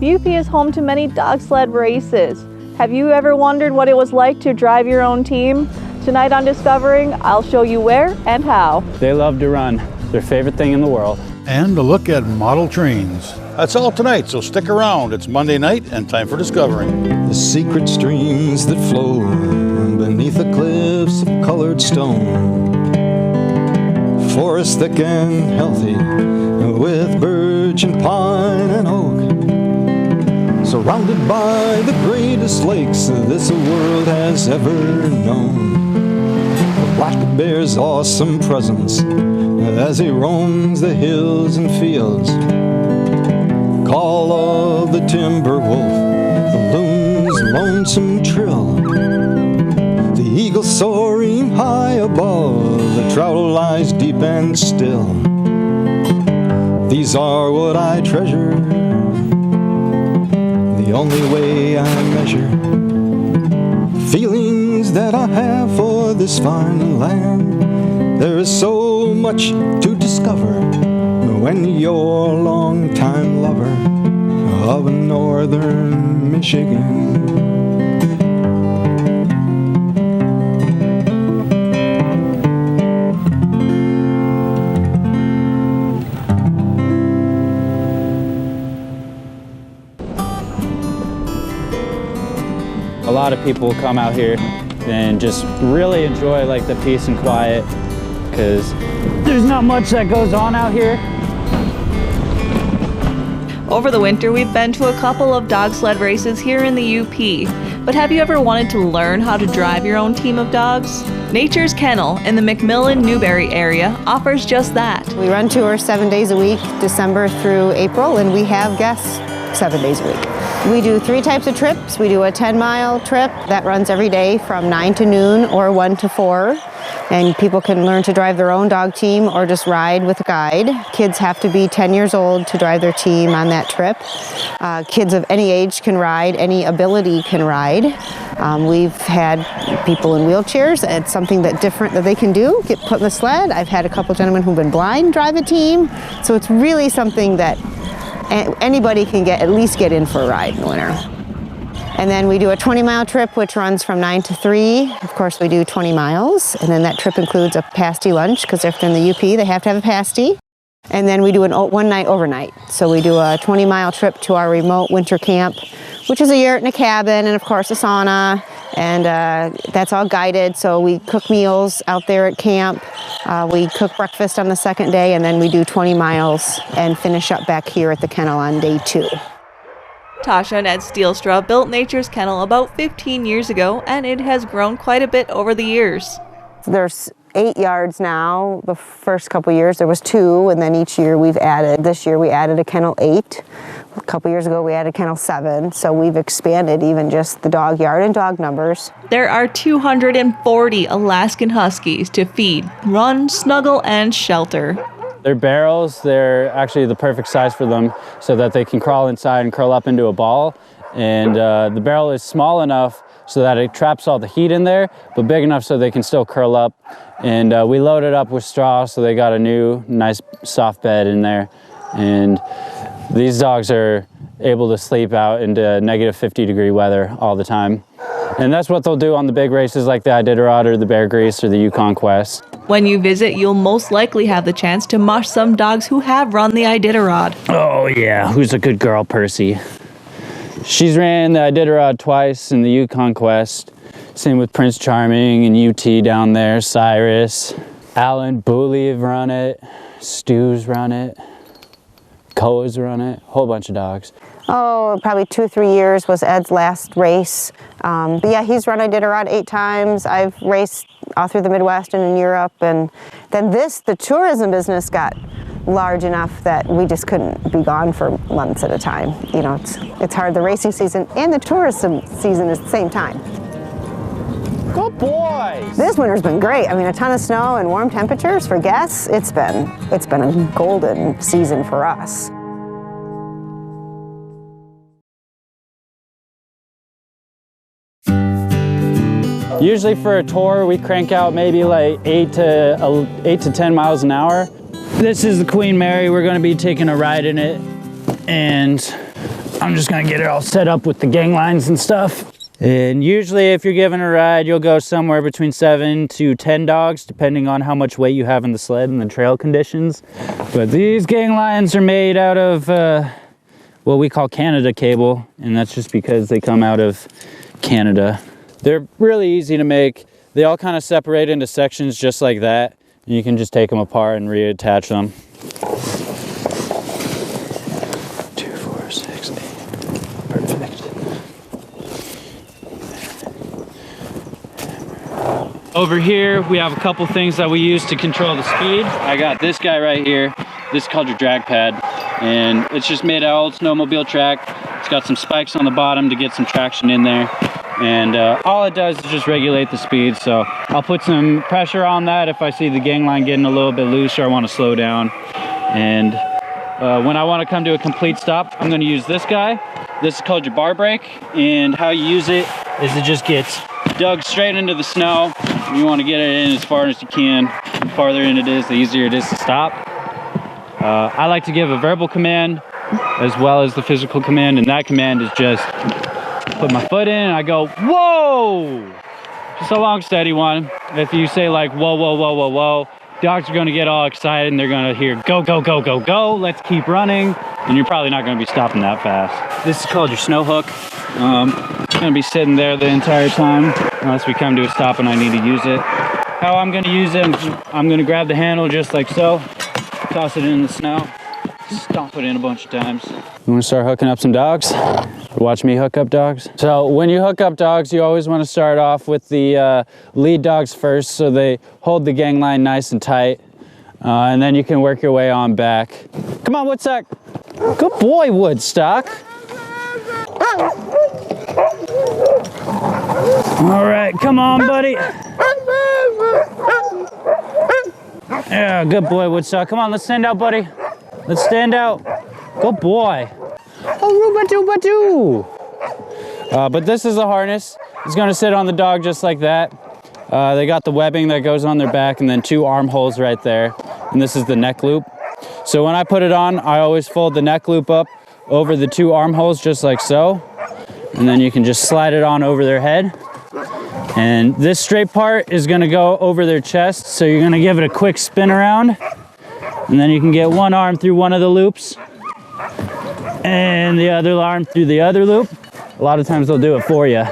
The UP is home to many dog sled races. Have you ever wondered what it was like to drive your own team? Tonight on Discovering, I'll show you where and how. They love to run. Their favorite thing in the world. And a look at model trains. That's all tonight, so stick around. It's Monday night and time for Discovering. The secret streams that flow beneath the cliffs of colored stone. Forests thick and healthy with birch and pine and oak. Surrounded by the greatest lakes this world has ever known. The black bear's awesome presence as he roams the hills and fields. Call of the timber wolf, the loon's lonesome trill. The eagle soaring high above, the trout lies deep and still. These are what I treasure, the only way I measure feelings that I have for this fine land. There is so much to discover when you're a long-time lover of northern Michigan. A lot of people come out here and just really enjoy like the peace and quiet, because there's not much that goes on out here. Over the winter, we've been to a couple of dog sled races here in the UP. But have you ever wanted to learn how to drive your own team of dogs? Nature's Kennel in the McMillan-Newberry area offers just that. We run tours 7 days a week, December through April, and we have guests 7 days a week. We do 3 types of trips. We do a 10-mile trip that runs every day from 9 to noon or 1 to 4. And people can learn to drive their own dog team or just ride with a guide. Kids have to be 10 years old to drive their team on that trip. Kids of any age can ride, any ability can ride. We've had people in wheelchairs. It's something that different that they can do, get put in the sled. I've had a couple gentlemen who've been blind drive a team. So it's really something that anybody can at least get in for a ride in the winter. And then we do a 20-mile trip, which runs from 9 to 3. Of course, we do 20 miles. And then that trip includes a pasty lunch, because if they're in the UP, they have to have a pasty. And then we do a one-night overnight. So we do a 20-mile trip to our remote winter camp, which is a yurt and a cabin, and of course a sauna. And that's all guided. So we cook meals out there at camp. We cook breakfast on the second day, and then we do 20 miles and finish up back here at the kennel on day 2. TASHA and Ed STIELSTRA built Nature's Kennel about 15 years ago, and it has grown quite a bit over the years. There's 8 yards now. The first couple years there was 2, and then each year we've added. This year we added a kennel 8. A couple years ago we added kennel 7, so we've expanded even just the dog yard and dog numbers. There are 240 Alaskan Huskies to feed, run, snuggle, and shelter. Their barrels, they're actually the perfect size for them so that they can crawl inside and curl up into a ball. And the barrel is small enough so that it traps all the heat in there, but big enough so they can still curl up. And we load it up with straw, so they got a new nice soft bed in there. And these dogs are able to sleep out into negative 50-degree weather all the time. And that's what they'll do on the big races like the Iditarod or the Bear Grease or the Yukon Quest. When you visit, you'll most likely have the chance to mush some dogs who have run the Iditarod. Oh yeah, who's a good girl, Percy? She's ran the Iditarod twice in the Yukon Quest. Same with Prince Charming and UT down there, Cyrus. Alan, Booley have run it. Stu's run it. Koa's run it. Whole bunch of dogs. Oh, probably 2 or 3 years was Ed's last race. But yeah, he's run Iditarod 8 times. I've raced all through the Midwest and in Europe. And then the tourism business got large enough that we just couldn't be gone for months at a time. You know, it's hard. The racing season and the tourism season is the same time. Good boys! This winter's been great. I mean, a ton of snow and warm temperatures for guests. It's been a golden season for us. Usually for a tour, we crank out maybe like 8 to 10 miles an hour. This is the Queen Mary. We're going to be taking a ride in it, and I'm just gonna get it all set up with the gang lines and stuff. And usually if you're giving a ride, you'll go somewhere between 7 to 10 dogs, depending on how much weight you have in the sled and the trail conditions. But these gang lines are made out of what we call Canada cable, and that's just because they come out of Canada. They're really easy to make. They all kind of separate into sections just like that. And you can just take them apart and reattach them. 2, 4, 6, 8. Perfect. Over here, we have a couple things that we use to control the speed. I got this guy right here. This is called your drag pad. And it's just made out of old snowmobile track. It's got some spikes on the bottom to get some traction in there. And all it does is just regulate the speed. So I'll put some pressure on that if I see the gang line getting a little bit loose or I want to slow down. And when I want to come to a complete stop, I'm going to use this guy. This is called your bar brake. And how you use it is it just gets dug straight into the snow. You want to get it in as far as you can. The farther in it is, the easier it is to stop. I like to give a verbal command as well as the physical command, and that command is just put my foot in and I go, whoa! Just a long, steady one. If you say like, whoa, whoa, whoa, whoa, whoa, dogs are gonna get all excited and they're gonna hear, go, go, go, go, go, let's keep running, and you're probably not gonna be stopping that fast. This is called your snow hook. It's gonna be sitting there the entire time unless we come to a stop and I need to use it. How I'm gonna use it, I'm gonna grab the handle just like so, toss it in the snow, stomp it in a bunch of times. You wanna start hooking up some dogs? Watch me hook up dogs. So when you hook up dogs, you always wanna start off with the lead dogs first so they hold the gang line nice and tight. And then you can work your way on back. Come on, Woodstock. Good boy, Woodstock. All right, come on, buddy. Yeah, good boy, Woodstock. Come on, let's stand out, buddy. Let's stand out. Good boy. Oh, Rubadoo. But this is a harness. It's gonna sit on the dog just like that. They got the webbing that goes on their back and then 2 armholes right there. And this is the neck loop. So when I put it on, I always fold the neck loop up over the 2 armholes just like so. And then you can just slide it on over their head. And this straight part is gonna go over their chest. So you're gonna give it a quick spin around. And then you can get one arm through one of the loops and the other arm through the other loop. A lot of times they'll do it for you.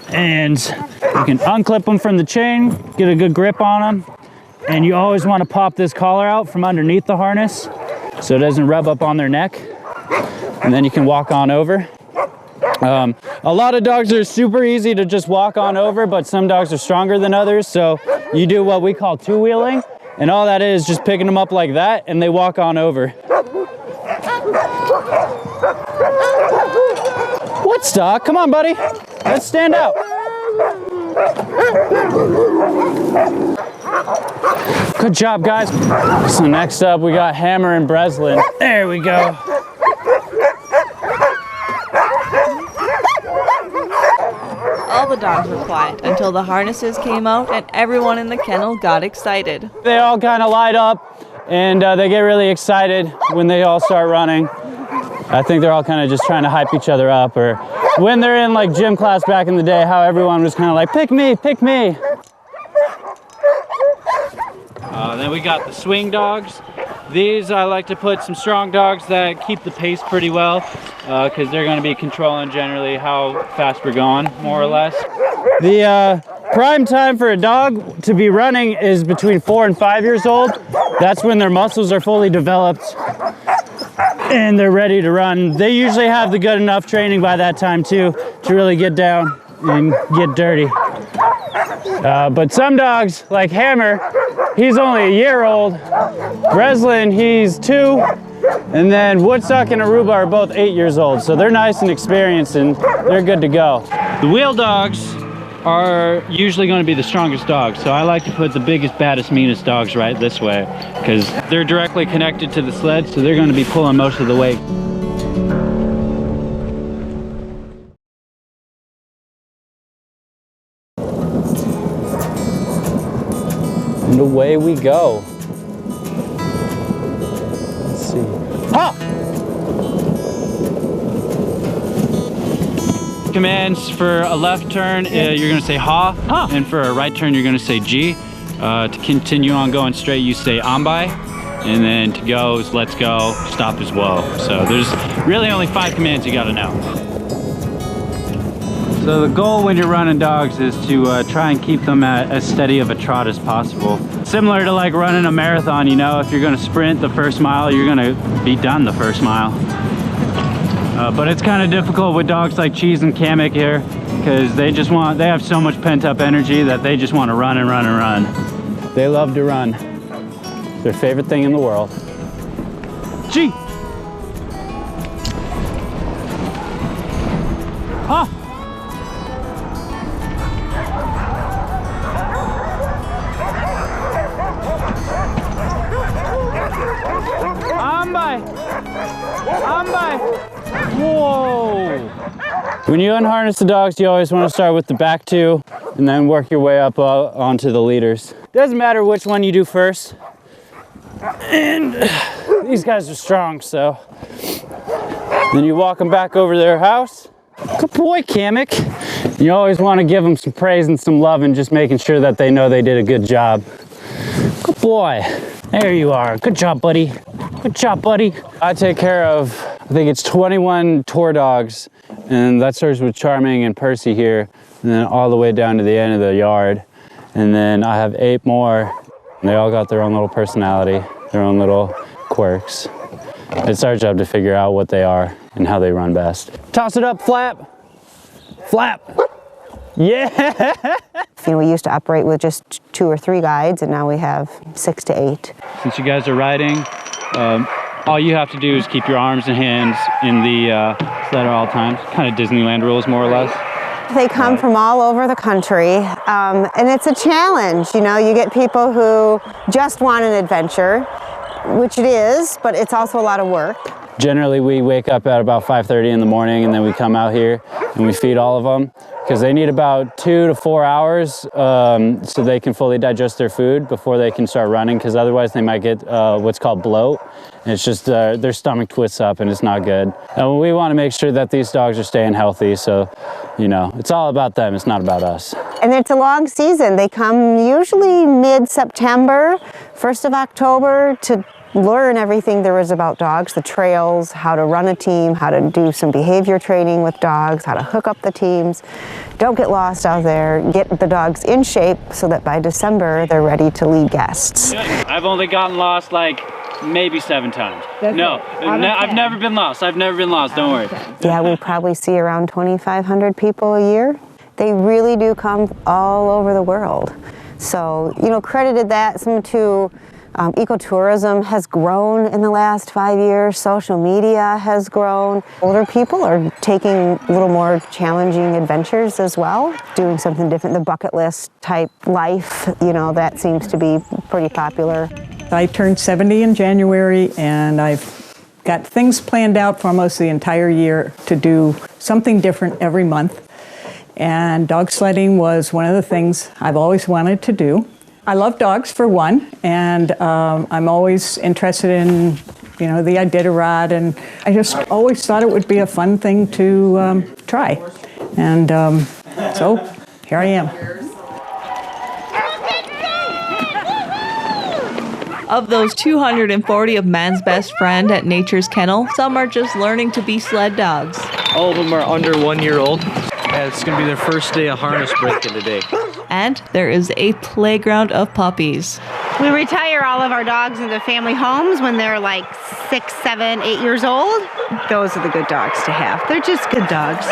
And you can unclip them from the chain, get a good grip on them. And you always want to pop this collar out from underneath the harness so it doesn't rub up on their neck. And then you can walk on over. A lot of dogs are super easy to just walk on over, but some dogs are stronger than others. So you do what we call 2-wheeling. And all that is just picking them up like that and they walk on over. Woodstock, come on, buddy. Let's stand out. Good job, guys. So next up, we got Hammer and Breslin. There we go. All the dogs were quiet until the harnesses came out and everyone in the kennel got excited. They all kind of light up and they get really excited when they all start running. I think they're all kind of just trying to hype each other up, or when they're in like gym class back in the day, how everyone was kind of like, pick me, pick me. Then we got the swing dogs. These I like to put some strong dogs that keep the pace pretty well because they're going to be controlling generally how fast we're going, more or less. The prime time for a dog to be running is between 4 and 5 years old. That's when their muscles are fully developed and they're ready to run. They usually have the good enough training by that time too to really get down and get dirty. But some dogs, like Hammer, he's only a year old. Breslin, he's 2. And then Woodstock and Aruba are both 8 years old. So they're nice and experienced and they're good to go. The wheel dogs are usually going to be the strongest dogs. So I like to put the biggest, baddest, meanest dogs right this way because they're directly connected to the sled. So they're going to be pulling most of the weight. And away we go. Let's see. Ha! commands. For a left turn, you're gonna say ha, and for a right turn, you're gonna say G. To continue on going straight, you say on by, and then to go is let's go, stop is whoa. So there's really only 5 commands you gotta know. So the goal when you're running dogs is to try and keep them at as steady of a trot as possible. Similar to like running a marathon, you know, if you're gonna sprint the first mile, you're gonna be done the first mile. But it's kind of difficult with dogs like Cheese and Kamek here, because they have so much pent up energy that they just want to run and run and run. They love to run. Their favorite thing in the world. G! Ha! Whoa! When you unharness the dogs, you always want to start with the back 2 and then work your way up onto the leaders. Doesn't matter which one you do first. And these guys are strong, so. Then you walk them back over to their house. Good boy, Kamek. You always want to give them some praise and some love and just making sure that they know they did a good job. Good boy. There you are. Good job, buddy. Good job, buddy. I take care of, I think it's 21 tour dogs, and that starts with Charming and Percy here, and then all the way down to the end of the yard. And then I have 8 more. They all got their own little personality, their own little quirks. It's our job to figure out what they are and how they run best. Toss it up, Flap. Flap. Yeah. You know, we used to operate with just 2 or 3 guides, and now we have 6 to 8. Since you guys are riding, all you have to do is keep your arms and hands in the sled at all times. Kind of Disneyland rules, more or less. They come from all over the country, and it's a challenge. You know, you get people who just want an adventure, which it is, but it's also a lot of work. Generally, we wake up at about 5:30 in the morning, and then we come out here and we feed all of them, because they need about 2 to 4 hours so they can fully digest their food before they can start running, because otherwise they might get what's called bloat. And it's just their stomach twists up and it's not good. And we want to make sure that these dogs are staying healthy, so you know, it's all about them, it's not about us. And it's a long season. They come usually mid-September, 1st of October, to learn everything there is about dogs, the trails, how to run a team, how to do some behavior training with dogs, how to hook up the teams. Don't get lost out there. Get the dogs in shape so that by December they're ready to lead guests. I've only gotten lost like maybe 7 times. No, I've never been lost. I've never been lost, don't worry. Yeah, we probably see around 2,500 people a year. They really do come all over the world. So, you know, credited that some to ecotourism has grown in the last 5 years. Social media has grown. Older people are taking a little more challenging adventures as well, doing something different. The bucket list type life, you know, that seems to be pretty popular. I turned 70 in January, and I've got things planned out for almost the entire year to do something different every month. And dog sledding was one of the things I've always wanted to do. I love dogs, for one, and I'm always interested in, you know, the Iditarod, and I just always thought it would be a fun thing to try. And so here I am. Of those 240 of man's best friend at Nature's Kennel, some are just learning to be sled dogs. All of them are under 1 year old. It's going to be their first day of harness breaking today. And there is a playground of puppies. We retire all of our dogs into family homes when they're like 6, 7, 8 years old. Those are the good dogs to have. They're just good dogs.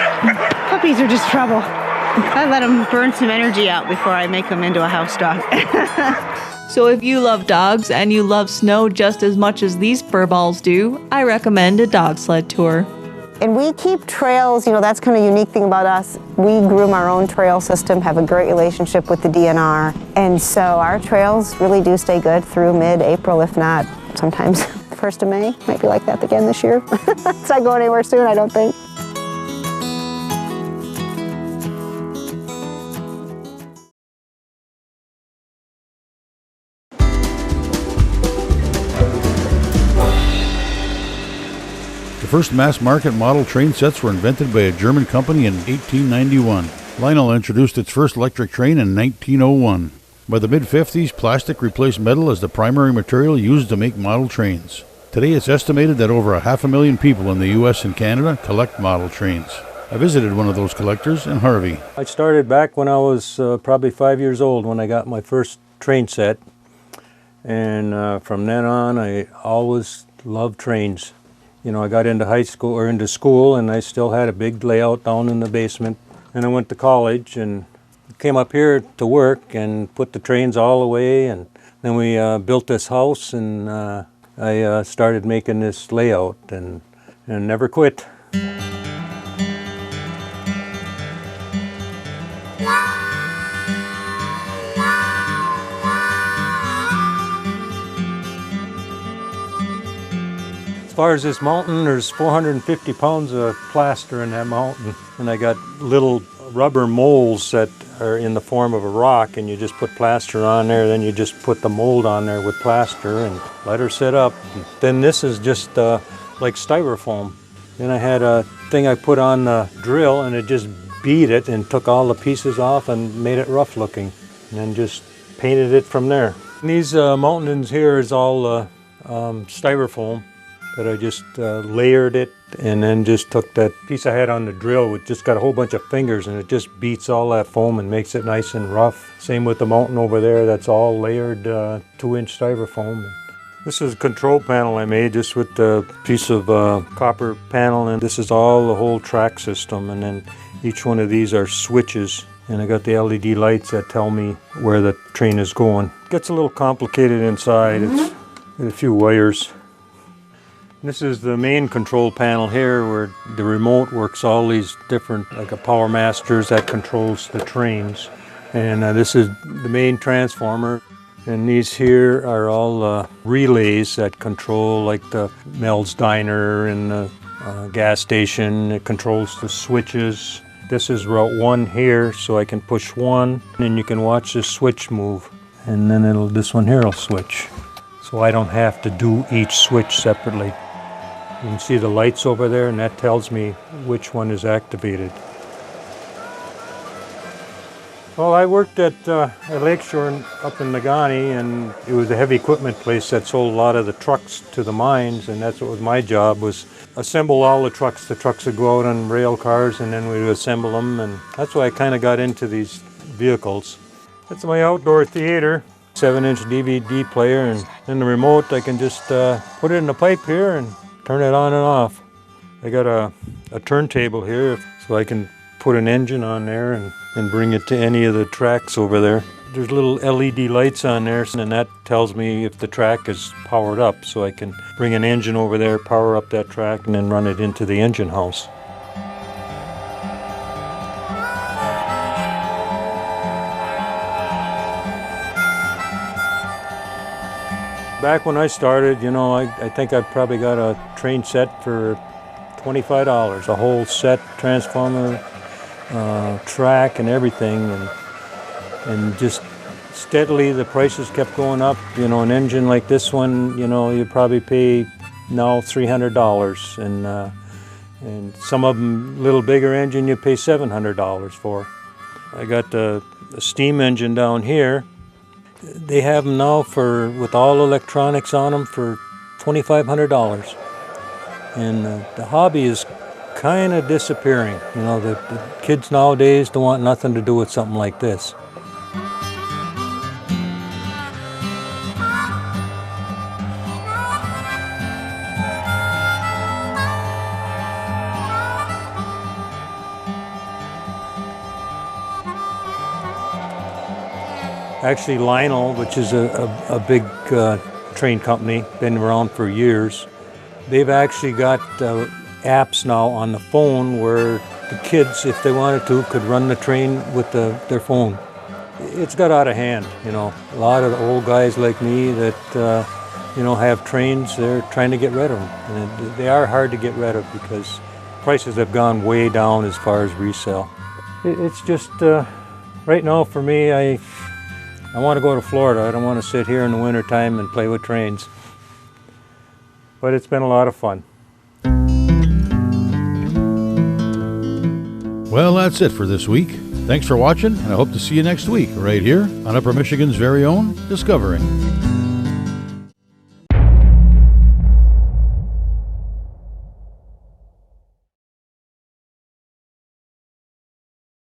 Puppies are just trouble. I let them burn some energy out before I make them into a house dog. So if you love dogs and you love snow just as much as these furballs do, I recommend a dog sled tour. And we keep trails, you know, that's kind of a unique thing about us. We groom our own trail system, have a great relationship with the DNR. And so our trails really do stay good through mid-April, if not sometimes the 1st of May. Might be like that again this year. It's not going anywhere soon, I don't think. The first mass-market model train sets were invented by a German company in 1891. Lionel introduced its first electric train in 1901. By the mid-50s, plastic replaced metal as the primary material used to make model trains. Today, it's estimated that over 500,000 people in the U.S. and Canada collect model trains. I visited one of those collectors in Harvey. I started back when I was probably 5 years old when I got my first train set. And from then on, I always loved trains. You know, I got into high school or into school, and I still had a big layout down in the basement. And I went to college and came up here to work and put the trains all away. And then we built this house, and I started making this layout and never quit. As far as this mountain, there's 450 pounds of plaster in that mountain. And I got little rubber molds that are in the form of a rock, and you just put plaster on there, then you just put the mold on there with plaster and let her sit up. Then this is just like styrofoam. Then I had a thing I put on the drill, and it just beat it and took all the pieces off and made it rough looking, and then just painted it from there. And these mountains here is all styrofoam. That I just layered it and then just took that piece I had on the drill, which just got a whole bunch of fingers, and it just beats all that foam and makes it nice and rough. Same with the mountain over there, that's all layered 2-inch styrofoam. This is a control panel I made just with the piece of copper panel, and this is all the whole track system, and then each one of these are switches, and I got the LED lights that tell me where the train is going. It gets a little complicated inside. It's a few wires. This is the main control panel here where the remote works all these different, like a Power Masters that controls the trains. And this is the main transformer. And these here are all relays that control like the Mel's Diner and the gas station. It controls the switches. This is route 1 here, so I can push 1 and you can watch the switch move. And then this one here will switch. So I don't have to do each switch separately. You can see the lights over there, and that tells me which one is activated. Well, I worked at Lakeshore up in Nagani, and it was a heavy equipment place that sold a lot of the trucks to the mines, and that's what was my job, was assemble all the trucks. The trucks would go out on rail cars, and then we would assemble them, and that's why I kind of got into these vehicles. That's my outdoor theater. 7-inch DVD player, and then the remote, I can just put it in the pipe here and turn it on and off. I got a turntable here, so I can put an engine on there and bring it to any of the tracks over there. There's little LED lights on there, and that tells me if the track is powered up, so I can bring an engine over there, power up that track, and then run it into the engine house. Back when I started, you know, I think I probably got a train set for $25, a whole set, transformer, track and everything, and just steadily the prices kept going up. You know, an engine like this one, you know, you probably pay now $300, and some of them, little bigger engine, you pay $700 for. I got the steam engine down here. They have them now with all electronics on them for $2,500. And the hobby is kind of disappearing. You know, the kids nowadays don't want nothing to do with something like this. Actually, Lionel, which is a big train company, been around for years, they've actually got apps now on the phone where the kids, if they wanted to, could run the train with their phone. It's got out of hand, you know. A lot of the old guys like me that, you know, have trains, they're trying to get rid of them. And they are hard to get rid of because prices have gone way down as far as resale. It's just, right now for me, I want to go to Florida. I don't want to sit here in the wintertime and play with trains. But it's been a lot of fun. Well, that's it for this week. Thanks for watching, and I hope to see you next week right here on Upper Michigan's very own Discovering.